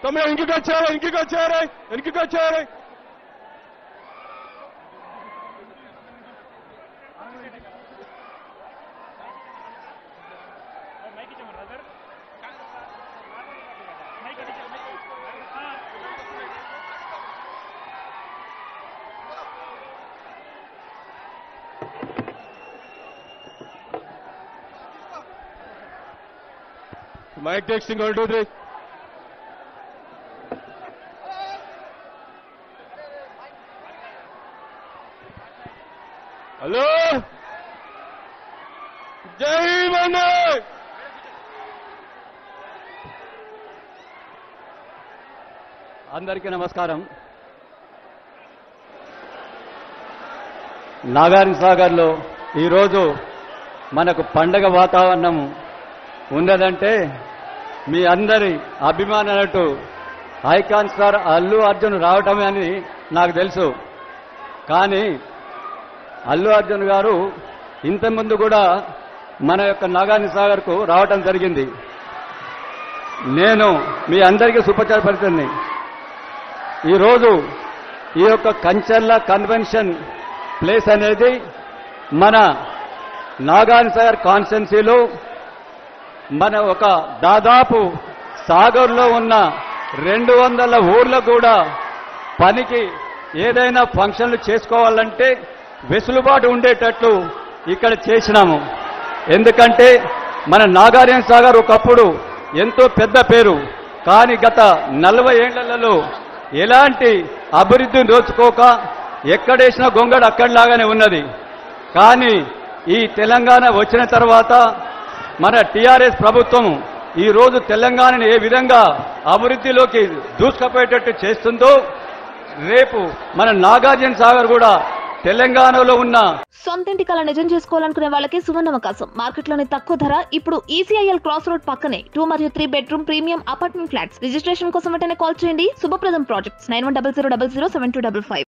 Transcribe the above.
తమ్ముడు ఇంటికి వచ్చారు మైక్ టెక్స్టింగ్ 1 2 3 హలో జై బండి అందరికీ నమస్కారం. నాగార్జున సాగర్లో ఈరోజు మనకు పండగ వాతావరణం ఉన్నదంటే మీ అందరి అభిమాన నటు ఐకాన్ స్టార్ అల్లు అర్జున్ రావటమే అని నాకు తెలుసు. కానీ అల్లు అర్జున్ గారు ఇంతకుముందు కూడా మన యొక్క నాగార్జున సాగర్కు రావటం జరిగింది. నేను మీ అందరికీ సుపరిచితుడిని. ఈరోజు ఈ యొక్క కంచర్ల కన్వెన్షన్ ప్లేస్ అనేది మన నాగార్జున సాగర్ కాన్స్టిట్యున్సీలో మన ఒక దాదాపు సాగర్లో ఉన్న 200 ఊర్లకు కూడా పనికి ఏదైనా ఫంక్షన్లు చేసుకోవాలంటే వెసులుబాటు ఉండేటట్లు ఇక్కడ చేసినాము. ఎందుకంటే మన నాగార్జున సాగర్ ఒకప్పుడు ఎంతో పెద్ద పేరు, కానీ గత 40 ఏళ్లలో ఎలాంటి అభివృద్ధిని నోచుకోక ఎక్కడేసిన గొంగడు అక్కడిలాగానే ఉన్నది. కానీ ఈ తెలంగాణ వచ్చిన తర్వాత మన టీఆర్ఎస్ ప్రభుత్వం ఈరోజు తెలంగాణని ఏ విధంగా అభివృద్ధిలోకి దూసుకుపోయేటట్టు చేస్తుందో రేపు మన నాగార్జున సాగర్ కూడా తెలంగాణలో ఉన్న సొంతింటి కళ నిజం చేసుకోవాలనుకునే వాళ్ళకి సువర్ణావకాశం. మార్కెట్లోని తక్కువ ధర ఇప్పుడు ఈసీఐఎల్ క్రాస్ రోడ్ పక్కనే 2 మరియు 3 bedroom premium apartment flats. Registration కోసం వెంటనే కాల్ చేయండి. శుభప్రదం ప్రాజెక్ట్స్ 9100007255.